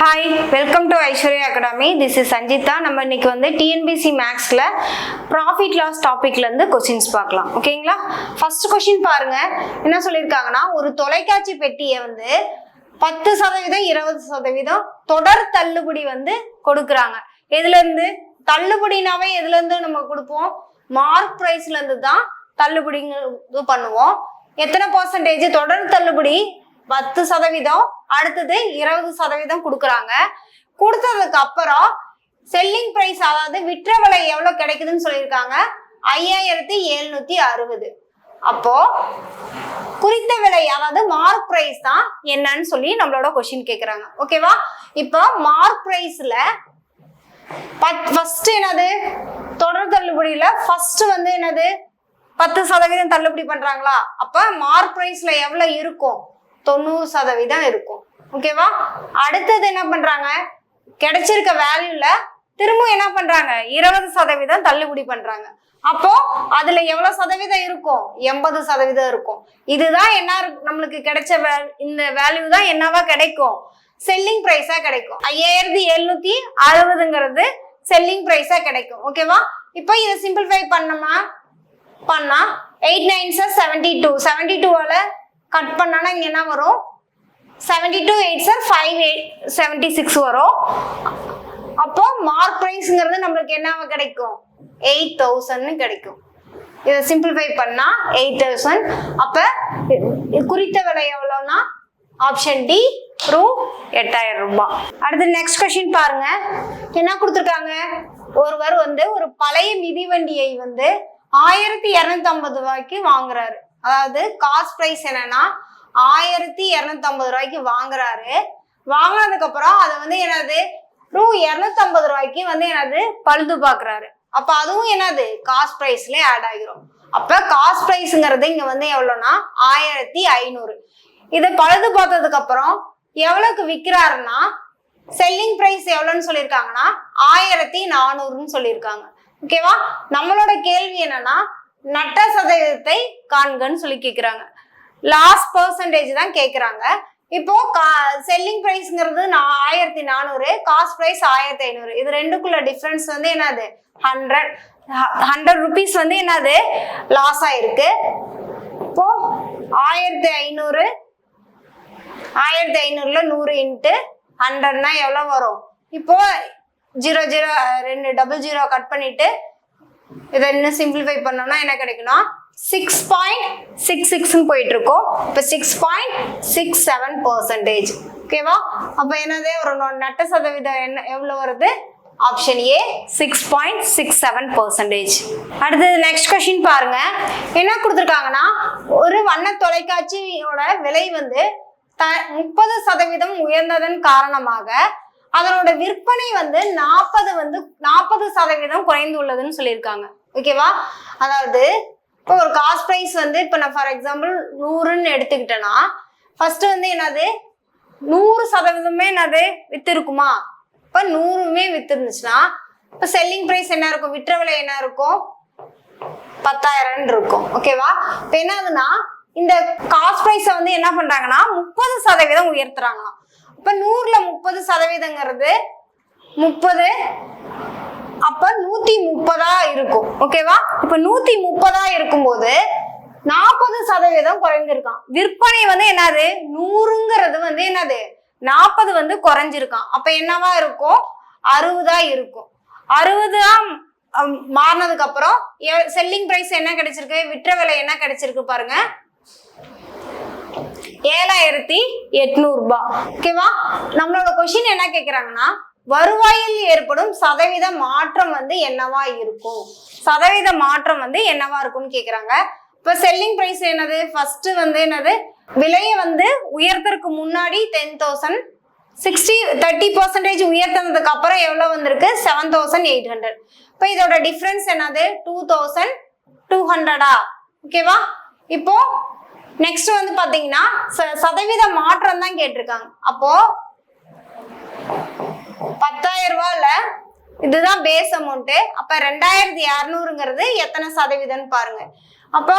Hi, welcome to Aishwarya Academy. This is Sanjita. நம்ம இன்னைக்கு வந்து TNPSC Maxல Profit Loss topicல இருந்து questions பார்க்கலாம். ஓகேங்களா? First question பாருங்க. என்ன சொல்லிருக்காங்கன்னா ஒரு தொலைக்காட்சி பெட்டியை வந்து 10% 20% தொடர் தள்ளுபடி வந்து கொடுக்கறாங்க. எதுல இருந்து தள்ளுபடினாவே எதுல இருந்து நம்ம கொடுப்போம்? மார்க் பிரைஸ்ல இருந்து தான் தள்ளுபடி பண்ணுவோம். எத்தனை % தொடர் தள்ளுபடி? 10%, அடுத்தது 20% கொடுக்குறாங்க. கொடுத்ததுக்கு அப்புறம் செல்லிங் பிரைஸ், அதாவது விற்ற விலை எவ்வளவு கிடைக்குதுன்னு சொல்லியிருக்காங்க, 5760. அப்போ குறித்த விலை, அதாவது மார்க் பிரைஸ் தான் என்னன்னு சொல்லி நம்மளோட கொஸ்டின் கேக்குறாங்க. ஓகேவா? இப்போ மார்க் பிரைஸ்ல ஃபர்ஸ்ட் என்னது, தொடர் தள்ளுபடியில ஃபர்ஸ்ட் வந்து என்னது 10% தள்ளுபடி பண்றாங்களா? அப்ப மார்க் பிரைஸ்ல எவ்வளவு இருக்கும்? 90% இருக்கும். ஓகேவா? அடுத்தது என்ன பண்றாங்க, கிடைச்சிருக்க வேல்யூல திரும்ப என்ன பண்றாங்க, 20% தள்ளுபடி பண்றாங்க. அப்போ அதுல எவ்வளவு சதவீதம் இருக்கும்? 80% இருக்கும். இதுதான் என்ன நம்மளுக்கு கிடைச்ச இந்த வேல்யூ தான் என்னவா கிடைக்கும்? செல்லிங் பிரைஸா கிடைக்கும். 5760ங்கிறது செல்லிங் பிரைஸா கிடைக்கும். ஓகேவா? இப்போ இதை சிம்பிளிஃபை பண்ணா 8 9s 72. 72வால கட் பண்ணானா இங்க என்ன வரும்? 72 8s 576 வரும். அப்போ மார்க் பிரைஸ்ங்கிறது நம்மளுக்கு என்னவா கிடைக்கும்? 8000 கிடைக்கும். இதை சிம்பிளிஃபை பண்ணா 8000. அப்ப குறித்த விலை எவ்வளவுனா ஆப்ஷன் டி, ரூ. 8000 ரூபாய். அடுத்து நெக்ஸ்ட் கொஸ்டின் பாருங்க. என்ன கொடுத்துருக்காங்க, ஒருவர் வந்து ஒரு பழைய மிதிவண்டியை வந்து 1250 ரூபாய்க்கு வாங்குறாரு. அதாவது காஸ்ட் பிரைஸ் என்னன்னா 1250 ரூபாய்க்கு வாங்குறாரு. வாங்கினதுக்கு அப்புறம் அதை வந்து என்னது, ரூ. 250 ரூபாய்க்கு வந்து என்னது பழுது பாக்குறாரு. அப்ப அதுவும் என்னது காஸ்ட் பிரைஸ்ல ஆட் ஆகிரும். அப்ப காஸ்ட் பிரைஸ்ங்கிறது இங்க வந்து எவ்வளவுனா 1500. இதை பழுது பார்த்ததுக்கு அப்புறம் எவ்வளவுக்கு விற்கிறாருன்னா செல்லிங் பிரைஸ் எவ்வளவுன்னு சொல்லியிருக்காங்கன்னா 1400ன்னு சொல்லியிருக்காங்க. ஓகேவா? நம்மளோட கேள்வி என்னன்னா நட்ட சதவீதத்தை காண்கன்னு சொல்லி கேக்குறாங்க. லாஸ் பெர்சன்டேஜ் தான் கேக்குறாங்க. இப்போ செல்லிங் பிரைஸ்ங்கிறது 1400, காஸ்ட் பிரைஸ் 1500. இது ரெண்டுக்குள்ள டிஃபரன்ஸ் வந்து என்னது 100 rupees வந்து என்னது லாஸ் ஆயிருக்கு. இப்போ 1500 1500ல 100 இன்ட்டு 100னா எவ்வளவு வரும்? இப்போ 0 கட் பண்ணிட்டு இதை இன்னும் சிம்பிளிஃபை பண்ணோம்னா என்ன கிடைக்கும்னா 6.66 போயிட்டு இருக்கோம். இப்போ 6.67%. ஓகேவா? அப்ப என்னது ஒரு நட்ட சதவீதம் என்ன எவ்வளவு வருது? Option A 6.67%. அடுத்தது நெக்ஸ்ட் கொஸ்டின் பாருங்க. என்ன கொடுத்துருக்காங்கன்னா ஒரு வண்ண தொலைக்காட்சியோட விலை வந்து 30% உயர்ந்ததன் காரணமாக அதனோட விற்பனை வந்து 40% குறைந்துள்ளதுன்னு சொல்லியிருக்காங்க. ஓகேவா? அதாவது இப்போ ஒரு காஸ்ட் பிரைஸ் வந்து இப்போ நான் ஃபார் எக்ஸாம்பிள் 100ன்னு எடுத்துக்கிட்டேன்னா ஃபர்ஸ்ட் வந்து என்னது 100% என்னது வித்து இருக்குமா? இப்போ 100மே வித்து இருந்துச்சுன்னா இப்போ செல்லிங் பிரைஸ் என்ன இருக்கும்? விற்ற விலை என்ன இருக்கும்? 10,000 இருக்கும். ஓகேவா? இப்போ என்ன ஆகுதுன்னா இந்த காஸ்ட் பிரைஸை வந்து என்ன பண்றாங்கன்னா 30% உயர்த்துறாங்களாம். இப்ப 100ல 30%ங்கிறது 30, அப்ப 130 இருக்கும். ஓகேவா? இப்ப 130 இருக்கும்போது 40% குறைஞ்சிருக்கான். விற்பனை வந்து என்னது 100ங்கிறது வந்து என்னது 40 வந்து குறைஞ்சிருக்கான். அப்ப என்னவா இருக்கும்? 60 இருக்கும். 60 மாறினதுக்கு அப்புறம் செல்லிங் பிரைஸ் என்ன கிடைச்சிருக்கு? விற்ற விலை என்ன கிடைச்சிருக்கு பாருங்க, 7800 ரூபாய். ஓகேவா? நம்மளோட கொஸ்டின் என்ன கேக்குறாங்கன்னா வருவாயில் ஏற்படும் சதவீத மாற்றம் வந்து என்னவா இருக்கும்? சதவீத மாற்றம் வந்து என்னவா இருக்கும்னு கேக்குறாங்க. இப்ப செல்லிங் பிரைஸ் என்னது, ஃபர்ஸ்ட் வந்து என்னது விலையை வந்து உயர்த்தறதுக்கு முன்னாடி 10,000, 30% உயர்த்தனதுக்கு அப்புறம் எவ்வளவு வந்திருக்கு? 7,800. இப்ப இதோட டிஃபரன்ஸ் என்னது 2,200. ஓகேவா? இப்போ நெக்ஸ்ட் வந்து பாத்தீங்கன்னா சதவீத மாற்றம் தான் கேட்டிருக்காங்க. அப்போ 10,000 ரூபாயில இதுதான் பேஸ் அமௌண்ட். அப்ப 2,200ங்கிறது எத்தனை சதவீதம் பாருங்க. அப்போ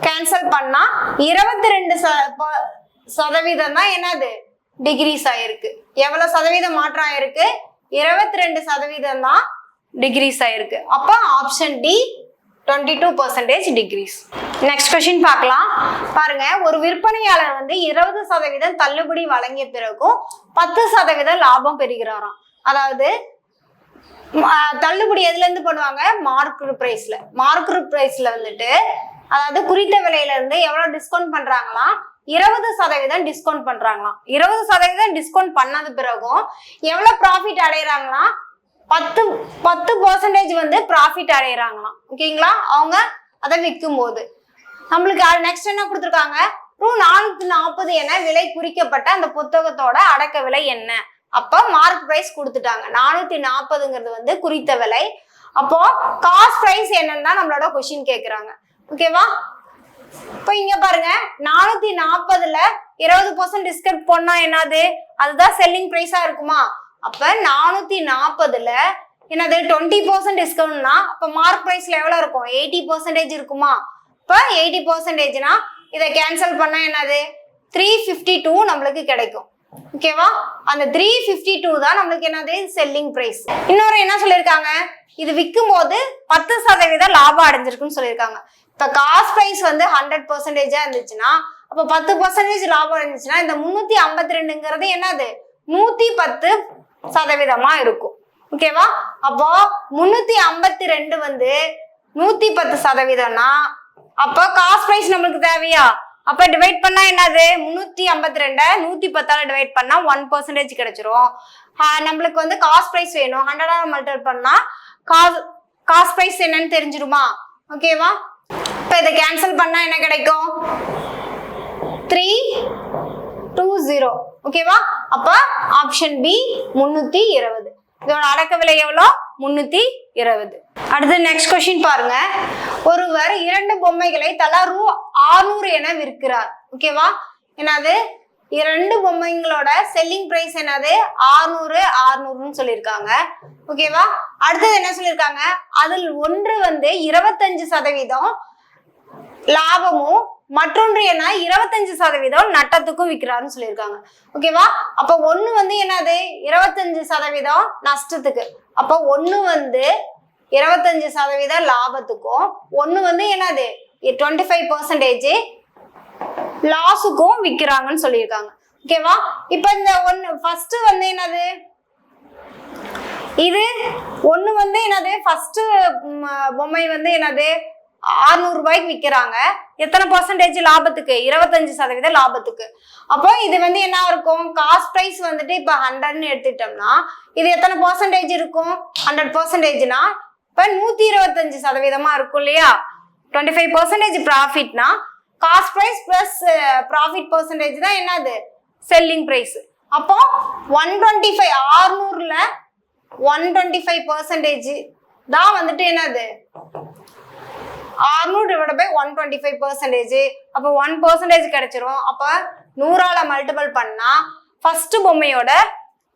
கேன்சல் பண்ணா 22% தான் என்னது டிகிரீஸ் ஆயிருக்கு. எவ்வளவு சதவீதம் மாற்றம் ஆயிருக்கு? 22% தான் டிகிரீஸ் ஆயிருக்கு. அப்ப option D 22% degrees. Next question பார்க்கலாம். பாருங்க, ஒரு விற்பனையாளர் வந்து 20% தள்ளுபடி வழங்கிய பிறகும் 10% லாபம் பெறுகிறாராம். அதாவது தள்ளுபடி எதுல இருந்து பண்ணுவாங்க? மார்க்கெட் பிரைஸ்ல. மார்க்கெட் பிரைஸ்ல வந்துட்டு அதாவது குறித்த விலையில இருந்து எவ்வளவு டிஸ்கவுண்ட் பண்றாங்களாம்? 20% டிஸ்கவுண்ட் பண்றாங்களாம். 20% டிஸ்கவுண்ட் பண்ணது பிறகும் எவ்வளவு ப்ராஃபிட் அடையறாங்களாம்? 10% வந்து ப்ராஃபிட் அடையறாங்களாம். ஓகேங்களா? அவங்க அதை விற்கும் போது நம்மளுக்கு நெக்ஸ்ட் என்ன கொடுத்துருக்காங்க? ரூ 440 என விலை குறிக்கப்பட்ட அந்த புத்தகத்தோட அடக்க விலை என்ன? அப்ப மார்க் பிரைஸ் கொடுத்துட்டாங்க. 440ங்கிறது வந்து குறித்த விலை. அப்போ காஸ்ட் பிரைஸ் என்னன்னு தான் நம்மளோட கொஸ்டின் கேக்குறாங்க. ஓகேவா? இப்போ இங்க பாருங்க, 440ல 20% டிஸ்கவுண்ட் பண்ணா என்னது? அதுதான் செல்லிங் பிரைஸா இருக்குமா? அப்ப 440ல என்னது 20% டிஸ்கவுண்ட்னா அப்ப மார்க் பிரைஸ்ல எவ்வளவு இருக்கும்? 80% இருக்குமா? இப்ப 80%னா இதை கேன்சல் பண்ணா என்னது? 352 நம்மளுக்கு கிடைக்கும். ஓகேவா? அந்த 352 தான் நம்மளுக்கு என்னது? Selling price. இன்னொரு என்ன சொல்லியிருக்காங்க? இது விற்கும் போது 10% லாபம் அடைஞ்சிருக்குன்னு சொல்லியிருக்காங்க. இப்ப காஸ்ட் பிரைஸ் வந்து 100% இருந்துச்சுன்னா அப்ப 10% லாபம் இருந்துச்சுன்னா இந்த 352ங்கிறது என்னது? 110% இருக்கும். ஓகேவா? அப்போ 352 வந்து 110%னா அப்ப காஸ்ட் பிரைஸ் நம்மளுக்கு தேவையா? அப்ப டிவைட் பண்ணா என்னது? 352 110ஆல டிவைட் பண்ணா 1% கிடைச்சிரும். நம்மளுக்கு வந்து காஸ்ட் பிரைஸ் வேணும். 100ஆல மல்டிபிள் பண்ணா காஸ்ட் பிரைஸ் என்னன்னு தெரிஞ்சிருமா? ஓகேவா? இப்ப இதை கேன்சல் பண்ணா என்ன கிடைக்கும்? 320. ஓகேவா? அப்ப ஆப்ஷன் பி 320. இதோட அடக்க விலை எவ்வளோ? 320. அடுத்து நெக்ஸ்ட் கொஸ்டின் பாருங்க. ஒருவர் 2 பொம்மைகளை தலா ரூ 600 என விற்கிறார். ஓகேவா? என்னது? 2 பொம்மைங்களோட செல்லிங் பிரைஸ் என்னது? 600 சொல்லியிருக்காங்க. ஓகேவா? அடுத்தது என்ன சொல்லியிருக்காங்க? அதில் ஒன்று வந்து 25% லாபமும் மற்றொன்று என்ன 25% நட்டத்துக்கும் விற்கிறாருன்னு சொல்லியிருக்காங்க. ஓகேவா? அப்ப ஒண்ணு வந்து என்னது 25% நஷ்டத்துக்கு. அப்ப ஒண்ணு வந்து 25% லாபத்துக்கும் ஒண்ணு வந்து என்னது 25% லாஸுக்கும் விற்கிறாங்கன்னு சொல்லியிருக்காங்க. ஓகேவா? இப்ப இந்த ஒண்ணு ஃபர்ஸ்ட் வந்து என்னது, இது ஒண்ணு வந்து என்னது ஃபர்ஸ்ட் பொம்மை வந்து என்னது 600 ரூபாய்க்கு விற்கிறாங்க. எத்தனை பர்சன்டேஜ் லாபத்துக்கு? 25% லாபத்துக்கு. அப்போ இது வந்து என்ன இருக்கும்? காஸ்ட் பிரைஸ் வந்துட்டு இப்ப 100ன்னு எடுத்துட்டோம்னா இது எத்தனை பர்சன்டேஜ் இருக்கும்? 100%னா இப்ப 125% இருக்கும் இல்லையா? 25% ப்ராஃபிட்னா cost price plus profit percentage தான் என்னது? Selling price. அப்போ 125 600ல 125% தான் வந்துட்டு என்னது 600/125%. அப்ப 1% கிடைச்சிரும். அப்ப 100ஆல மல்டிபிள் பண்ணா ஃபர்ஸ்ட் பொம்மையோட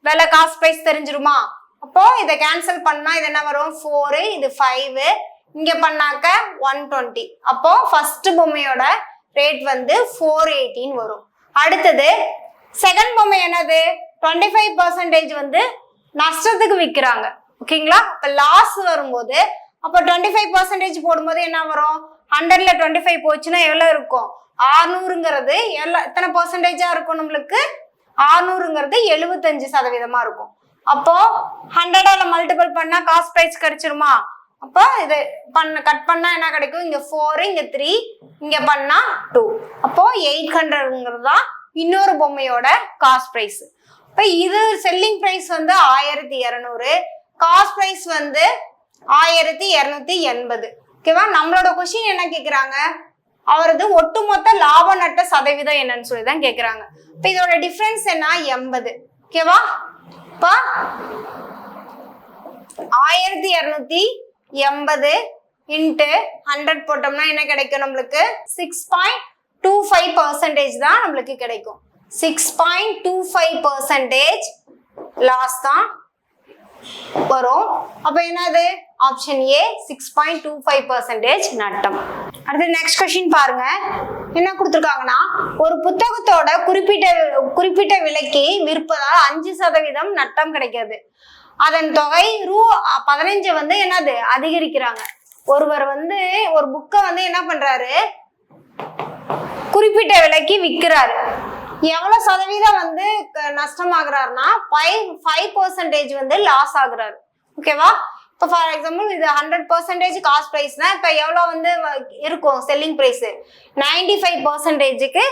விலை காஸ்ட் பிரைஸ் தெரிஞ்சிருமா? அப்போ இதை கேன்சல் பண்ணா இது என்ன வரும்? 4, இது 5, இங்க பண்ணாக்க 120. அப்போ ஃபர்ஸ்ட் பொம்மையோட ரேட் வந்து 418 வரும். அடுத்தது செகண்ட் பொம்மை என்னது 25% வந்து நஷ்டத்துக்கு விற்கிறாங்க. ஓகேங்களா? அப்ப லாஸ் வரும்போது அப்ப 25% போடும்போது என்ன வரும்? 100ல 25 போச்சுன்னா எவ்வளவு இருக்கும்? 600ங்கிறது எத்தனை பர்சன்டேஜா இருக்கும்? நம்மளுக்கு 600ங்கிறது 75% இருக்கும். அப்போ 100ஆல மல்டிபிள் பண்ணா காஸ்ட் பிரைஸ் கிடைச்சிருமா? அப்போ இது கட் பண்ணா என்ன கிடைக்கும்? இங்க 4, இங்க 3, இங்க பண்ணா 2. அப்போ 800ங்கிறது தான் இன்னொரு பொம்மையோட காஸ்ட் பிரைஸ். இப்ப இது செல்லிங் பிரைஸ் வந்து 1200, காஸ்ட் பிரைஸ் வந்து 1280. ஓகேவா? நம்மளோட கொஸ்டின் என்ன கேக்குறாங்க? அவரது ஒட்டுமொத்த லாப நட்ட சதவீதம் என்னன்னு சொல்லி தான் கேக்குறாங்க. இப்ப இதோட டிஃபரன்ஸ் என்ன? 80. ஓகேவா? இப்ப 1280 இன்ட்டு 100 போட்டோம்னா என்ன கிடைக்கும்? நம்மளுக்கு 6.25% தான் நம்மளுக்கு கிடைக்கும். 6.25% லாஸ் தான் வரும். அப்ப என்னது ஆப்ஷன் ஏ 6.25% நட்டம். அடுத்து நெக்ஸ்ட் கொஸ்டின் பாருங்க. என்ன கொடுத்துருக்காங்கன்னா, ஒரு புத்தகத்தோட குறிப்பிட்ட விலைக்கு விற்பதால் 5% நட்டம் கிடைக்காது. அதன் தொகை ரூ. 15 என்னது அதிகரிக்கிறாங்க. ஒருவர் ஒரு புக்கை என்ன பண்றாரு, குறிப்பிட்ட விலைக்கு விற்கிறாரு. எவ்வளவு சதவீதம் நஷ்டமாகறாருன்னா 5% லாஸ் ஆகுறாரு. ஓகேவா? இப்போ ஃபார் எக்ஸாம்பிள் இது 100% காஸ்ட் பிரைஸ்னா இப்போ எவ்வளவு இருக்கும் செல்லிங் பிரைஸ் 95%க்கு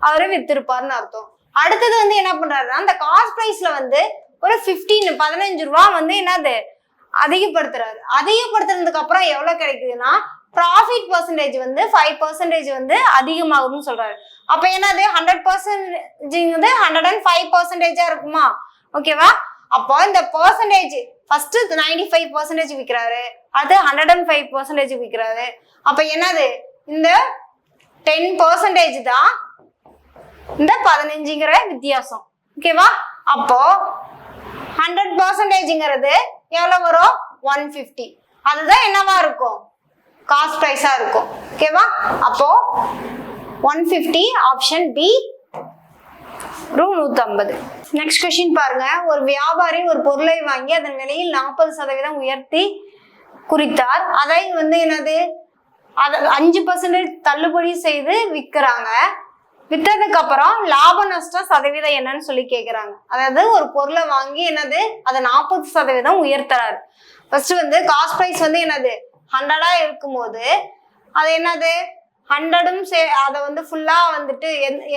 அவரு வித்திருப்பாருன்னு அர்த்தம். அடுத்தது என்ன பண்றாருன்னா, அந்த காஸ்ட் பிரைஸ்ல ஒரு 15 ரூபா என்னது அதிகப்படுத்துறாரு. அதிகப்படுத்துறதுக்கு அப்புறம் எவ்வளவு கிடைக்குதுன்னா ப்ராஃபிட் பர்சன்டேஜ் 5% அதிகமாகுதுன்னு சொல்றாரு. அப்ப என்னது 100% 105% இருக்குமா? ஓகேவா? அப்போ இந்த பர்சன்டேஜ் ஃபர்ஸ்ட் 95% விற்கிறாரு, அது 105% விற்கிறாரு. அப்ப என்னது இந்த 10% தான் இந்த 15ங்கிற வித்தியாசம். ஓகேவா? அப்போ 100%ங்கிறது எவ்வளவு வரும் 150. அதுதான் என்னவா இருக்கும் காஸ்ட் பிரைஸா இருக்கும். ஓகேவா? அப்போ 150 ஆப்ஷன் பி ரூ. 150. நெக்ஸ்ட் கொஸ்டின் பாருங்க. ஒரு வியாபாரி ஒரு பொருளை வாங்கி அதன் விலையில் 40% உயர்த்தி குறித்தார். அதை என்னது 5% தள்ளுபடி செய்து விற்கிறாங்க. விற்றதுக்கு அப்புறம் லாப நஷ்டம் சதவீதம் என்னன்னு சொல்லி கேட்கிறாங்க. அதாவது ஒரு பொருளை வாங்கி என்னது அதை 40% உயர்த்துறாரு. ஃபர்ஸ்ட் காஸ்ட் பிரைஸ் என்னது 100 இருக்கும்போது அது என்னது 100ம் அதை ஃபுல்லா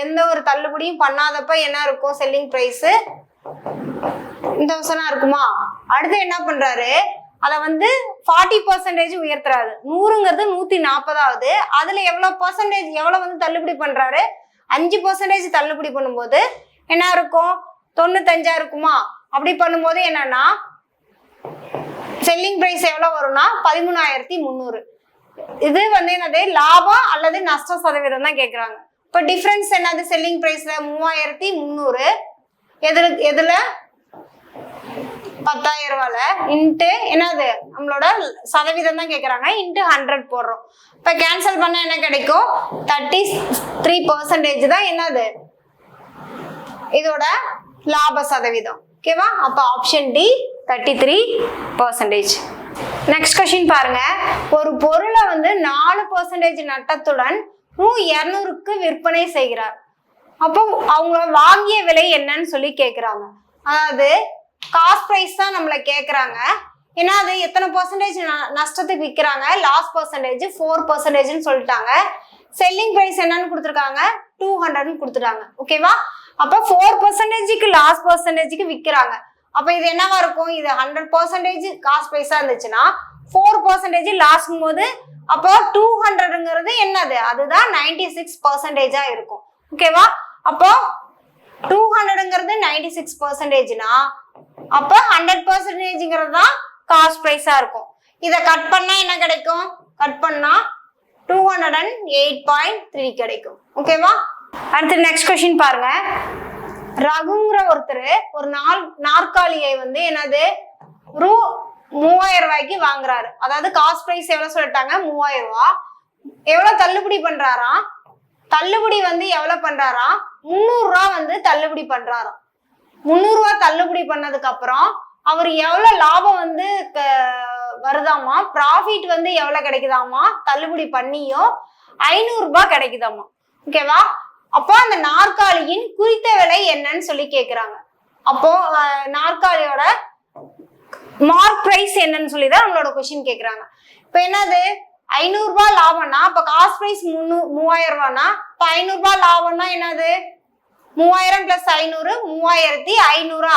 எந்த ஒரு தள்ளுபடியும் பண்ணாதப்ப என்ன இருக்கும் செல்லிங் பிரைஸ் 1000 இருக்குமா? அடுத்து என்ன பண்றாரு, அதை 40% உயர்த்துறாரு. 100ங்கிறது 140. அதுல எவ்வளவு தள்ளுபடி பண்றாரு 5% தள்ளுபடி பண்ணும்போது என்ன இருக்கும் 95 இருக்குமா? அப்படி பண்ணும்போது என்னன்னா செல்லிங் பிரைஸ் எவ்வளவு வரும்னா 13,300. இது என்னது லாபம் அல்லது நஷ்ட சதவீதம் தான் கேக்குறாங்க. இப்ப டிஃபரன்ஸ் என்னது செல்லிங் பிரைஸ்ல 3,300 எதுல 10,000 ரூபாயில இன்ட்டு என்னது நம்மளோட சதவீதம் தான் கேக்குறாங்க இன்ட்டு 100 போடுறோம். இப்ப கேன்சல் பண்ண என்ன கிடைக்கும் 33% தான் என்னது இதோட லாப சதவீதம். ஓகேவா? அப்ப ஆப்ஷன் டி 33%. நெக்ஸ்ட் கொஸ்டின் பாருங்க. ஒரு பொருளை 4% நட்டத்துடன் ரூ. 200க்கு விற்பனை செய்கிறார். அப்போ அவங்க வாங்கிய விலை என்னன்னு சொல்லி கேக்குறாங்க. அதாவது காஸ்ட் பிரைஸ் தான் நம்மள கேக்குறாங்க. ஏன்னா அது எத்தனை பர்சன்டேஜ் நஷ்டத்துக்கு விற்கிறாங்க, லாஸ் பர்சன்டேஜ் 4%ன்னு சொல்லிட்டாங்க. செல்லிங் பிரைஸ் என்னன்னு கொடுத்துருக்காங்க 200ன்னு கொடுத்துட்டாங்க. ஓகேவா? அப்ப 4%க்கு லாஸ் பர்சன்டேஜ்க்கு விற்கிறாங்க. அப்ப இது என்னவா இருக்கும், இது 100% காஸ்ட் பிரைஸா இருந்துச்சுன்னா 4% லாஸ்ங்கும் போது அப்போ 200ங்கிறது என்னது அதுதான் 96%ஆ இருக்கும். ஓகேவா? அப்போ 200ங்கிறது 96%னா அப்ப 100%ங்கிறது தான் காஸ்ட் பிரைஸா இருக்கும். இதை கட் பண்ணா என்ன கிடைக்கும், கட் பண்ணா 208.3 கிடைக்கும். ஓகேவா? அடுத்து நெக்ஸ்ட் கொஸ்டின் பாருங்க. ரகுங்கிற ஒருத்தர் ஒரு நாற்காலியை என்னது ரூ. 3000 ரூபாய்க்கு வாங்குறாரு. அதாவது காஸ்ட் பிரைஸ் எவ்வளவு சொல்லிட்டாங்க 3000 ரூபாய். எவ்வளவு தள்ளுபடி பண்றாராம், தள்ளுபடி எவ்வளவு பண்றாராம் 300 ரூபாய் தள்ளுபடி பண்றாராம். 300 ரூபாய் தள்ளுபடி பண்ணதுக்கு அப்புறம் அவர் எவ்வளவு லாபம் வருதாமா, ப்ராஃபிட் எவ்வளவு கிடைக்குதாமா, தள்ளுபடி பண்ணியும் 500 ரூபாய் கிடைக்குதாமா. ஓகேவா? அப்போ அந்த நாற்காலியின் குறித்த விலை என்னன்னு சொல்லி கேக்குறாங்க. அப்போ நாற்காலியோட மார்க் பிரைஸ் என்னன்னு சொல்லிதான் நம்மளோட கொஸ்டின் கேக்குறாங்க. இப்ப என்னது 500 ரூபாய் லாபம்னா அப்ப காஸ்ட் பிரைஸ் 3000 ரூபாய்னா இப்ப 500 ரூபாய் லாபம்னா என்னது 3000 பிளஸ் 500 3500.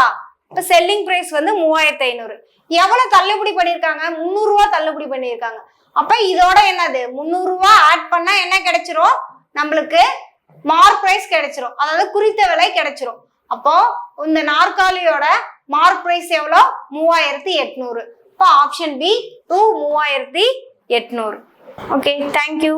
இப்ப செல்லிங் பிரைஸ் 3500. எவ்வளவு தள்ளுபடி பண்ணிருக்காங்க 300 ரூபாய் தள்ளுபடி பண்ணிருக்காங்க. அப்ப இதோட என்னது 300 ரூபாய் ஆட் பண்ணா என்ன கிடைச்சிரும் நம்மளுக்கு மார்க் பிரைஸ் கிடைச்சிரும், அதாவது குறித்த விலை கிடைச்சிரும். அப்போ இந்த நாற்காலியோட மார்க் பிரைஸ் எவ்வளோ 3800. இப்போ ஆப்ஷன் பி ரூ. 3800. Okay, thank you.